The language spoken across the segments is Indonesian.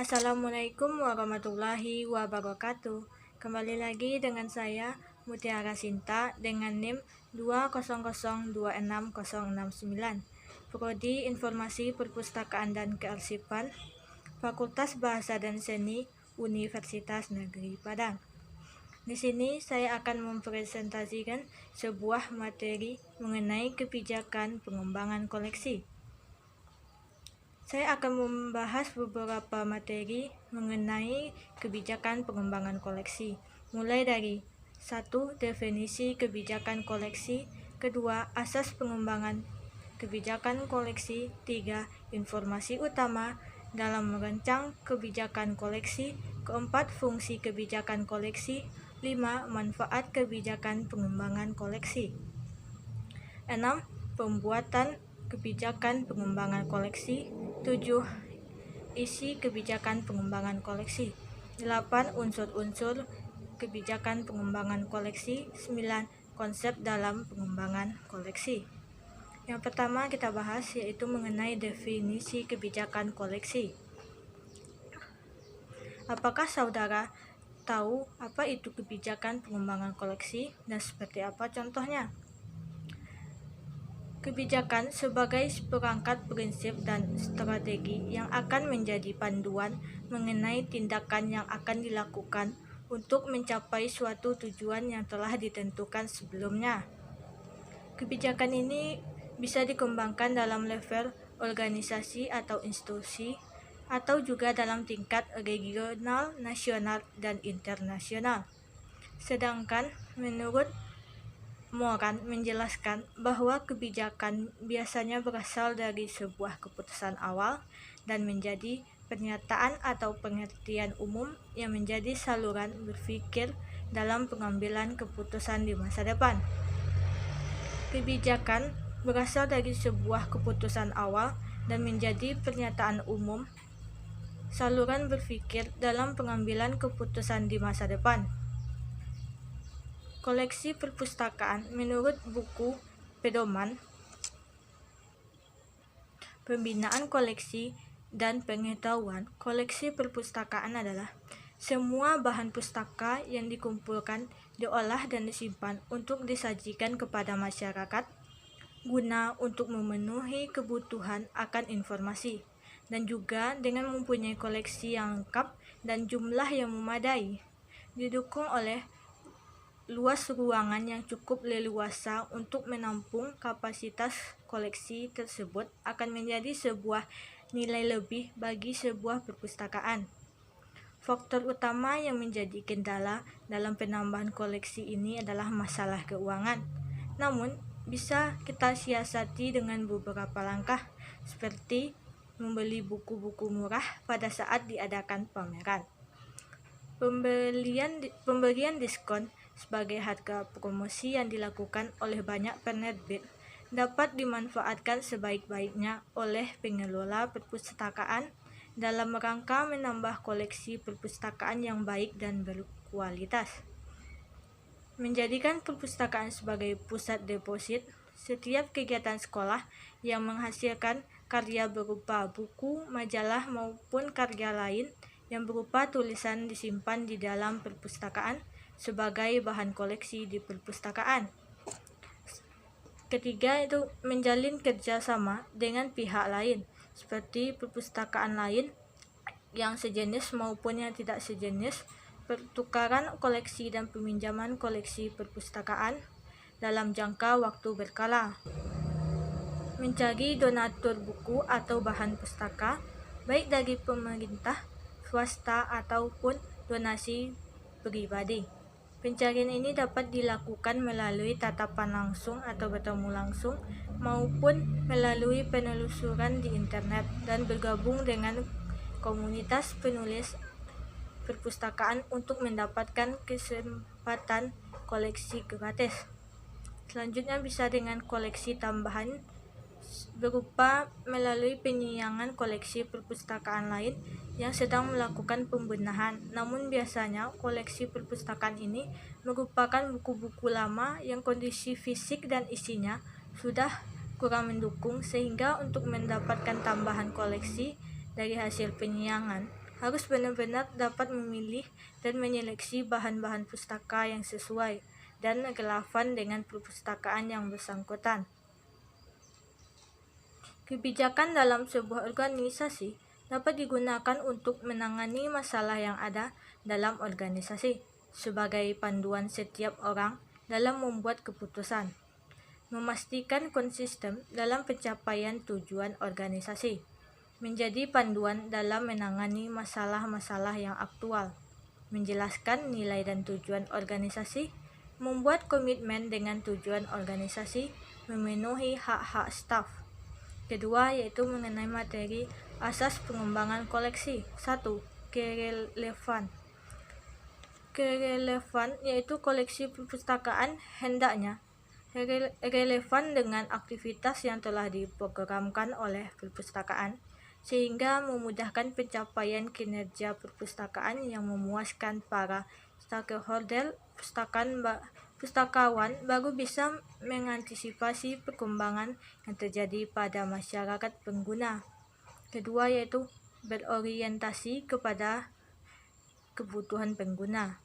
Assalamualaikum warahmatullahi wabarakatuh. Kembali lagi dengan saya Mutiara Sinta dengan NIM 2002669, Prodi Informasi Perpustakaan dan Kearsipan, Fakultas Bahasa dan Seni, Universitas Negeri Padang. Di sini saya akan mempresentasikan sebuah materi mengenai kebijakan pengembangan koleksi. Saya akan membahas beberapa materi mengenai kebijakan pengembangan koleksi, mulai dari 1. Definisi kebijakan koleksi, 2. Asas pengembangan kebijakan koleksi, 3. Informasi utama dalam merancang kebijakan koleksi, 4. Fungsi kebijakan koleksi, 5. Manfaat kebijakan pengembangan koleksi, 6. Pembuatan kebijakan pengembangan koleksi, 7. Isi kebijakan pengembangan koleksi, 8. Unsur-unsur kebijakan pengembangan koleksi, 9. Konsep dalam pengembangan koleksi. Yang pertama kita bahas yaitu mengenai definisi kebijakan koleksi. Apakah saudara tahu apa itu kebijakan pengembangan koleksi dan seperti apa contohnya? Kebijakan sebagai perangkat prinsip dan strategi yang akan menjadi panduan mengenai tindakan yang akan dilakukan untuk mencapai suatu tujuan yang telah ditentukan sebelumnya. Kebijakan ini bisa dikembangkan dalam level organisasi atau institusi, atau juga dalam tingkat regional, nasional, dan internasional. Sedangkan menurut Moran menjelaskan bahwa kebijakan biasanya berasal dari sebuah keputusan awal dan menjadi pernyataan atau pengertian umum yang menjadi saluran berpikir dalam pengambilan keputusan di masa depan. Kebijakan berasal dari sebuah keputusan awal dan menjadi pernyataan umum, saluran berpikir dalam pengambilan keputusan di masa depan. Koleksi perpustakaan menurut buku Pedoman Pembinaan Koleksi dan Pengetahuan, koleksi perpustakaan adalah semua bahan pustaka yang dikumpulkan, diolah dan disimpan untuk disajikan kepada masyarakat guna untuk memenuhi kebutuhan akan informasi, dan juga dengan mempunyai koleksi yang lengkap dan jumlah yang memadai, didukung oleh luas ruangan yang cukup leluasa untuk menampung kapasitas koleksi tersebut akan menjadi sebuah nilai lebih bagi sebuah perpustakaan. Faktor utama yang menjadi kendala dalam penambahan koleksi ini adalah masalah keuangan. Namun, bisa kita siasati dengan beberapa langkah, seperti membeli buku-buku murah pada saat diadakan pameran, pemberian diskon sebagai harga promosi yang dilakukan oleh banyak penerbit dapat dimanfaatkan sebaik-baiknya oleh pengelola perpustakaan dalam rangka menambah koleksi perpustakaan yang baik dan berkualitas. Menjadikan perpustakaan sebagai pusat deposit setiap kegiatan sekolah yang menghasilkan karya berupa buku, majalah maupun karya lain yang berupa tulisan disimpan di dalam perpustakaan sebagai bahan koleksi di perpustakaan. Ketiga itu menjalin kerjasama dengan pihak lain seperti perpustakaan lain yang sejenis maupun yang tidak sejenis, pertukaran koleksi dan peminjaman koleksi perpustakaan dalam jangka waktu berkala. Mencari donatur buku atau bahan pustaka baik dari pemerintah, swasta ataupun donasi pribadi. Pencarian ini dapat dilakukan melalui tatapan langsung atau bertemu langsung maupun melalui penelusuran di internet dan bergabung dengan komunitas penulis perpustakaan untuk mendapatkan kesempatan koleksi gratis. Selanjutnya bisa dengan koleksi tambahan berupa melalui penyiangan koleksi perpustakaan lain yang sedang melakukan pembenahan. Namun biasanya koleksi perpustakaan ini merupakan buku-buku lama yang kondisi fisik dan isinya sudah kurang mendukung, sehingga untuk mendapatkan tambahan koleksi dari hasil penyiangan harus benar-benar dapat memilih dan menyeleksi bahan-bahan pustaka yang sesuai dan relevan dengan perpustakaan yang bersangkutan. Kebijakan dalam sebuah organisasi dapat digunakan untuk menangani masalah yang ada dalam organisasi sebagai panduan setiap orang dalam membuat keputusan, memastikan konsisten dalam pencapaian tujuan organisasi, menjadi panduan dalam menangani masalah-masalah yang aktual, menjelaskan nilai dan tujuan organisasi, membuat komitmen dengan tujuan organisasi, memenuhi hak-hak staf. Kedua, yaitu mengenai materi asas pengembangan koleksi. 1. Kerelevan yaitu koleksi perpustakaan hendaknya relevan dengan aktivitas yang telah diprogramkan oleh perpustakaan, sehingga memudahkan pencapaian kinerja perpustakaan yang memuaskan para stakeholder pustakawan baru bisa mengantisipasi perkembangan yang terjadi pada masyarakat pengguna. Kedua, yaitu berorientasi kepada kebutuhan pengguna.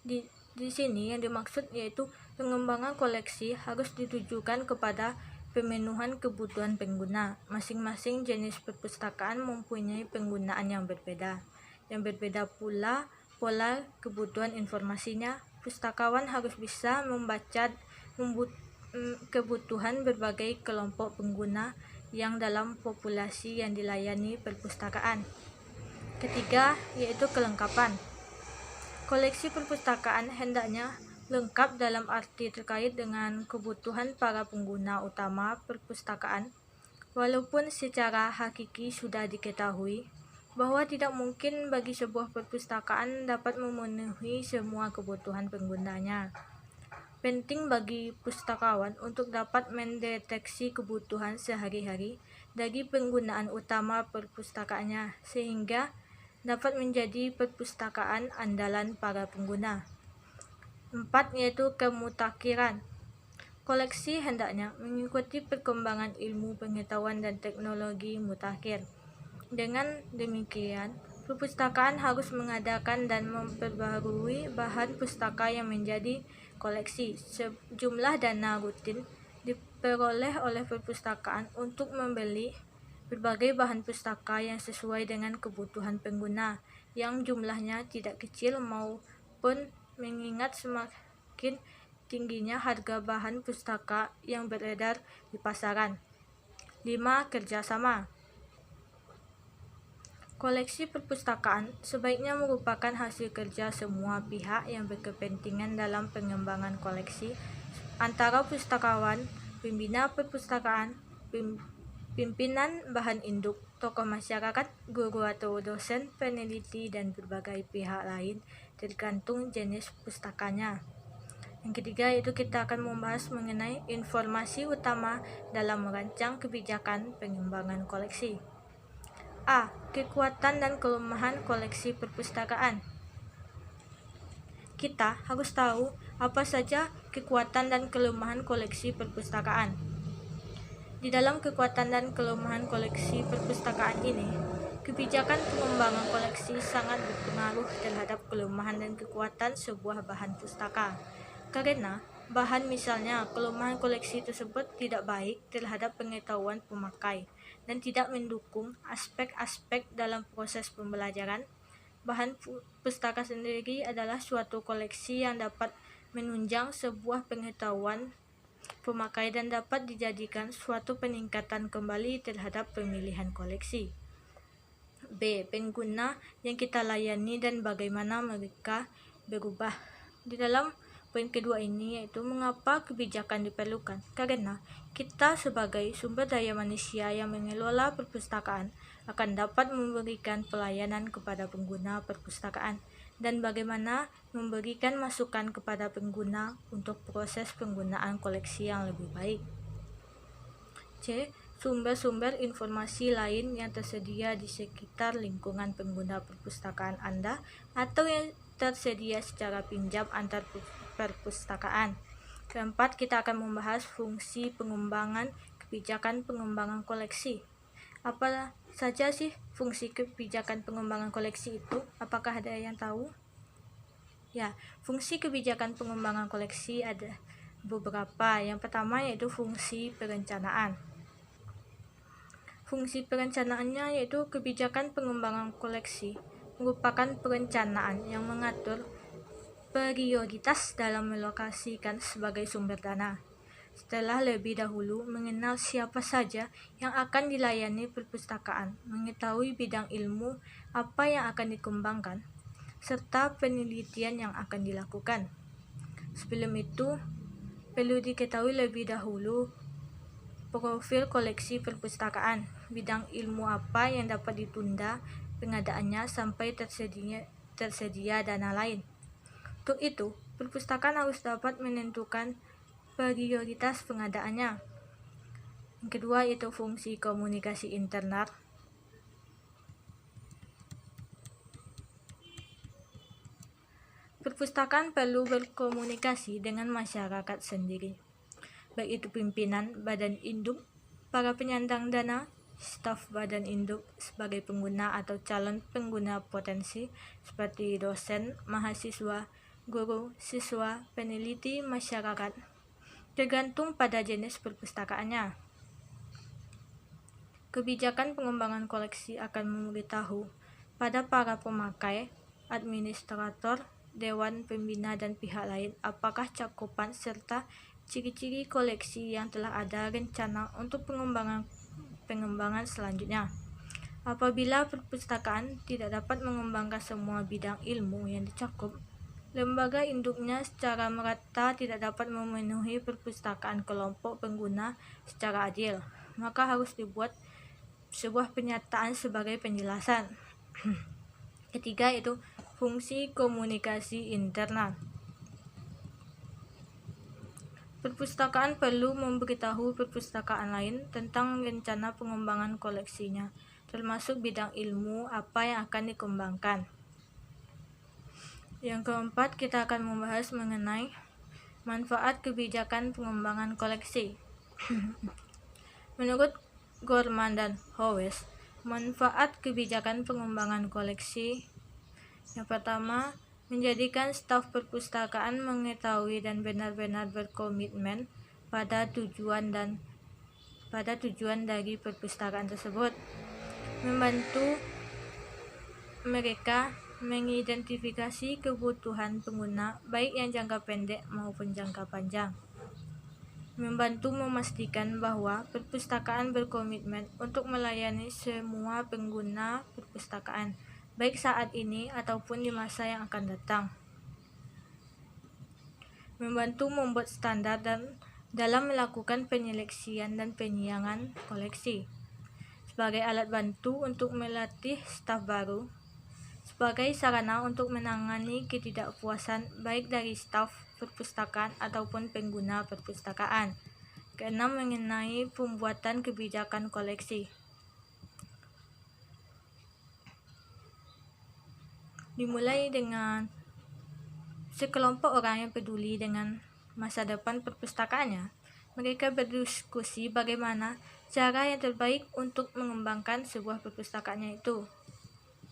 Di sini yang dimaksud yaitu pengembangan koleksi harus ditujukan kepada pemenuhan kebutuhan pengguna. Masing-masing jenis perpustakaan mempunyai penggunaan yang berbeda pula pola kebutuhan informasinya. Pustakawan harus bisa membaca kebutuhan berbagai kelompok pengguna yang dalam populasi yang dilayani perpustakaan. Ketiga, yaitu kelengkapan. Koleksi perpustakaan hendaknya lengkap dalam arti terkait dengan kebutuhan para pengguna utama perpustakaan, walaupun secara hakiki sudah diketahui bahwa tidak mungkin bagi sebuah perpustakaan dapat memenuhi semua kebutuhan penggunanya. Penting bagi pustakawan untuk dapat mendeteksi kebutuhan sehari-hari dari penggunaan utama perpustakaannya, sehingga dapat menjadi perpustakaan andalan para pengguna. 4. Yaitu kemutakhiran. Koleksi hendaknya mengikuti perkembangan ilmu pengetahuan dan teknologi mutakhir. Dengan demikian, perpustakaan harus mengadakan dan memperbaharui bahan pustaka yang menjadi koleksi. Sejumlah dana rutin diperoleh oleh perpustakaan untuk membeli berbagai bahan pustaka yang sesuai dengan kebutuhan pengguna, yang jumlahnya tidak kecil maupun mengingat semakin tingginya harga bahan pustaka yang beredar di pasaran. 5. Kerjasama. Koleksi perpustakaan sebaiknya merupakan hasil kerja semua pihak yang berkepentingan dalam pengembangan koleksi, antara pustakawan, pembina perpustakaan, pimpinan bahan induk, tokoh masyarakat, guru atau dosen, peneliti, dan berbagai pihak lain, tergantung jenis pustakanya. Yang ketiga, yaitu kita akan membahas mengenai informasi utama dalam merancang kebijakan pengembangan koleksi. A. Kekuatan dan kelemahan koleksi perpustakaan. Kita harus tahu apa saja kekuatan dan kelemahan koleksi perpustakaan. Di dalam kekuatan dan kelemahan koleksi perpustakaan ini, kebijakan pengembangan koleksi sangat berpengaruh terhadap kelemahan dan kekuatan sebuah bahan pustaka. Karena bahan misalnya kelemahan koleksi tersebut tidak baik terhadap pengetahuan pemakai dan tidak mendukung aspek-aspek dalam proses pembelajaran, bahan pustaka sendiri adalah suatu koleksi yang dapat menunjang sebuah pengetahuan pemakai dan dapat dijadikan suatu peningkatan kembali terhadap pemilihan koleksi. B. Pengguna yang kita layani dan bagaimana mereka berubah. Di dalam poin kedua ini yaitu mengapa kebijakan diperlukan. Karena kita sebagai sumber daya manusia yang mengelola perpustakaan akan dapat memberikan pelayanan kepada pengguna perpustakaan dan bagaimana memberikan masukan kepada pengguna untuk proses penggunaan koleksi yang lebih baik. C. Sumber-sumber informasi lain yang tersedia di sekitar lingkungan pengguna perpustakaan Anda atau yang tersedia secara pinjam antar perpustakaan. Keempat, kita akan membahas fungsi pengembangan kebijakan pengembangan koleksi. Apa saja sih fungsi kebijakan pengembangan koleksi itu? Apakah ada yang tahu? Ya, fungsi kebijakan pengembangan koleksi ada beberapa. Yang pertama yaitu fungsi perencanaan. Fungsi perencanaannya yaitu kebijakan pengembangan koleksi merupakan perencanaan yang mengatur prioritas dalam melokasikan sebagai sumber dana. Setelah lebih dahulu mengenal siapa saja yang akan dilayani perpustakaan, mengetahui bidang ilmu apa yang akan dikembangkan, serta penelitian yang akan dilakukan. Sebelum itu, perlu diketahui lebih dahulu profil koleksi perpustakaan, bidang ilmu apa yang dapat ditunda pengadaannya sampai tersedia dana lain. Untuk itu, perpustakaan harus dapat menentukan prioritas pengadaannya. Yang kedua yaitu fungsi komunikasi internal. Perpustakaan perlu berkomunikasi dengan masyarakat sendiri, baik itu pimpinan, badan induk, para penyandang dana, staf badan induk sebagai pengguna atau calon pengguna potensi seperti dosen, mahasiswa, guru, siswa, peneliti, masyarakat, tergantung pada jenis perpustakaannya. Kebijakan pengembangan koleksi akan memberitahu pada para pemakai, administrator, dewan pembina dan pihak lain apakah cakupan serta ciri-ciri koleksi yang telah ada rencana untuk pengembangan selanjutnya. Apabila perpustakaan tidak dapat mengembangkan semua bidang ilmu yang dicakup, lembaga induknya secara merata tidak dapat memenuhi perpustakaan kelompok pengguna secara adil, maka harus dibuat sebuah pernyataan sebagai penjelasan. Ketiga yaitu fungsi komunikasi internal. Perpustakaan perlu memberitahu perpustakaan lain tentang rencana pengembangan koleksinya, termasuk bidang ilmu apa yang akan dikembangkan. Yang keempat, kita akan membahas mengenai manfaat kebijakan pengembangan koleksi. Menurut Gorman dan Howes, manfaat kebijakan pengembangan koleksi yang pertama, menjadikan staf perpustakaan mengetahui dan benar-benar berkomitmen pada tujuan dari perpustakaan tersebut, membantu mereka mengidentifikasi kebutuhan pengguna baik yang jangka pendek maupun jangka panjang, membantu memastikan bahwa perpustakaan berkomitmen untuk melayani semua pengguna perpustakaan, baik saat ini ataupun di masa yang akan datang, membantu membuat standar dan dalam melakukan penyeleksian dan penyiangan koleksi, sebagai alat bantu untuk melatih staf baru, sebagai sarana untuk menangani ketidakpuasan baik dari staf perpustakaan ataupun pengguna perpustakaan. Keenam, mengenai pembuatan kebijakan koleksi. Dimulai dengan sekelompok orang yang peduli dengan masa depan perpustakaannya. Mereka berdiskusi bagaimana cara yang terbaik untuk mengembangkan sebuah perpustakaannya itu.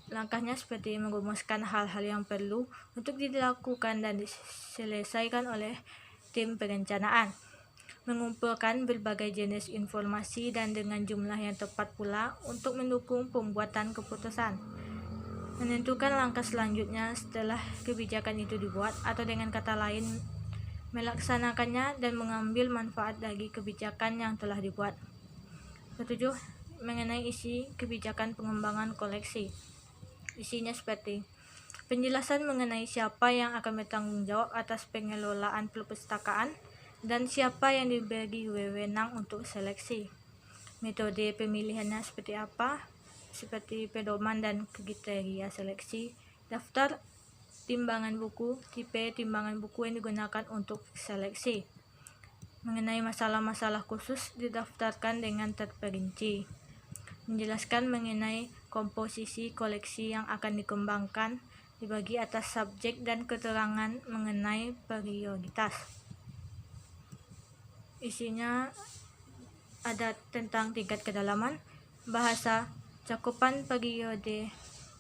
Langkahnya seperti merumuskan hal-hal yang perlu untuk dilakukan dan diselesaikan oleh tim perencanaan, mengumpulkan berbagai jenis informasi dan dengan jumlah yang tepat pula untuk mendukung pembuatan keputusan, menentukan langkah selanjutnya setelah kebijakan itu dibuat, atau dengan kata lain melaksanakannya dan mengambil manfaat dari kebijakan yang telah dibuat. Ketujuh, mengenai isi kebijakan pengembangan koleksi. Isinya seperti penjelasan mengenai siapa yang akan bertanggung jawab atas pengelolaan perpustakaan dan siapa yang diberi wewenang untuk seleksi. Metode pemilihannya seperti apa, seperti pedoman dan kriteria seleksi, daftar timbangan buku, tipe timbangan buku yang digunakan untuk seleksi. Mengenai masalah-masalah khusus didaftarkan dengan terperinci. Menjelaskan mengenai komposisi koleksi yang akan dikembangkan, dibagi atas subjek dan keterangan mengenai prioritas. Isinya ada tentang tingkat kedalaman, bahasa, cakupan periode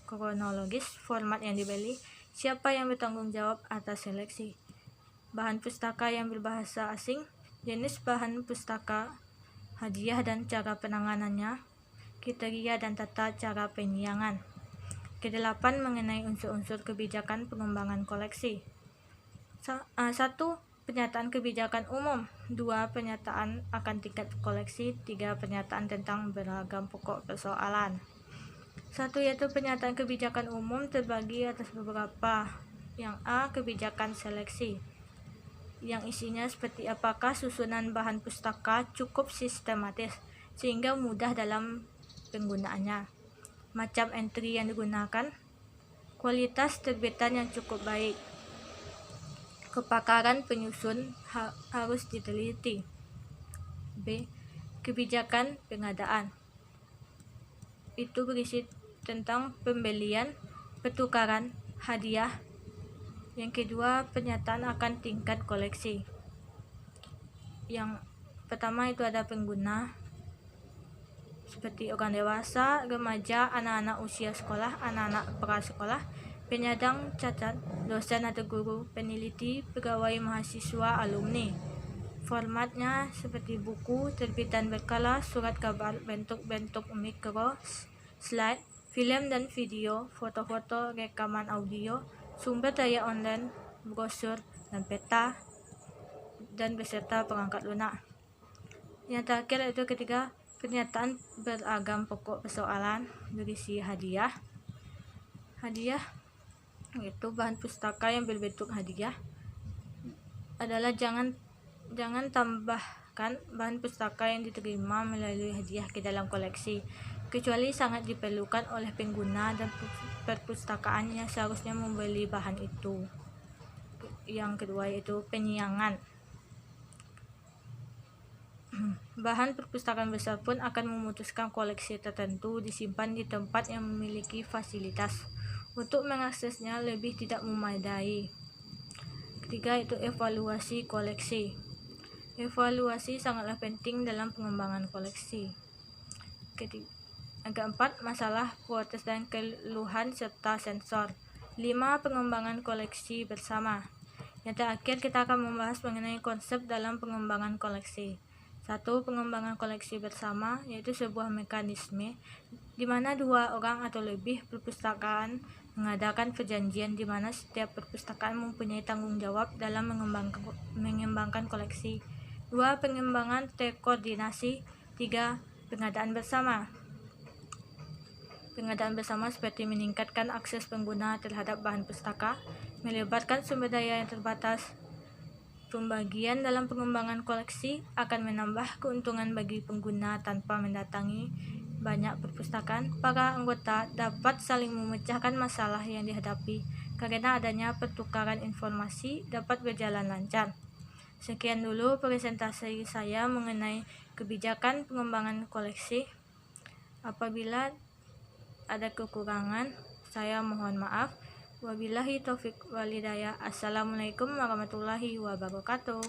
kronologis, format yang dibeli, siapa yang bertanggung jawab atas seleksi, bahan pustaka yang berbahasa asing, jenis bahan pustaka, hadiah dan cara penanganannya, kriteria dan tata cara penyiangan. Kedelapan, mengenai unsur-unsur kebijakan pengembangan koleksi. 1. Pernyataan kebijakan umum. 2. Pernyataan akan tingkat koleksi. 3. Pernyataan tentang beragam pokok persoalan. 1. Yaitu pernyataan kebijakan umum terbagi atas beberapa. Yang A. Kebijakan seleksi, yang isinya seperti apakah susunan bahan pustaka cukup sistematis sehingga mudah dalam penggunaannya, macam entry yang digunakan, kualitas terbitan yang cukup baik, kepakaran penyusun harus diteliti. B. Kebijakan pengadaan, itu berisi tentang pembelian, pertukaran, hadiah. Yang kedua, pernyataan akan tingkat koleksi. Yang pertama itu ada pengguna seperti orang dewasa, remaja, anak-anak usia sekolah, anak-anak prasekolah, penyandang cacat, dosen atau guru, peneliti, pegawai mahasiswa, alumni. Formatnya seperti buku, terbitan berkala, surat kabar, bentuk-bentuk mikro, slide, film dan video, foto-foto, rekaman audio, sumber daya online, brosur, dan peta, dan beserta perangkat lunak. Yang terakhir itu ketiga, pernyataan beragam pokok persoalan berisi hadiah. Hadiah itu bahan pustaka yang berbentuk hadiah adalah jangan tambahkan bahan pustaka yang diterima melalui hadiah ke dalam koleksi, kecuali sangat diperlukan oleh pengguna dan perpustakaan yang seharusnya membeli bahan itu. Yang kedua yaitu penyiangan. Bahan perpustakaan besar pun akan memutuskan koleksi tertentu disimpan di tempat yang memiliki fasilitas. Untuk mengaksesnya lebih tidak memadai. Ketiga itu evaluasi koleksi. Evaluasi sangatlah penting dalam pengembangan koleksi. Keempat, masalah, protes dan keluhan serta sensor. 5. Pengembangan koleksi bersama. Yang terakhir kita akan membahas mengenai konsep dalam pengembangan koleksi. 1. Pengembangan koleksi bersama, yaitu sebuah mekanisme di mana dua orang atau lebih perpustakaan mengadakan perjanjian di mana setiap perpustakaan mempunyai tanggung jawab dalam mengembangkan koleksi. 2. Pengembangan terkoordinasi. 3. Pengadaan bersama. Pengadaan bersama seperti meningkatkan akses pengguna terhadap bahan pustaka, melibatkan sumber daya yang terbatas. Pembagian dalam pengembangan koleksi akan menambah keuntungan bagi pengguna tanpa mendatangi banyak perpustakaan. Para anggota dapat saling memecahkan masalah yang dihadapi karena adanya pertukaran informasi dapat berjalan lancar. Sekian dulu presentasi saya mengenai kebijakan pengembangan koleksi. Apabila ada kekurangan, saya mohon maaf. Wabillahi taufik walhidayah. Assalamualaikum warahmatullahi wabarakatuh.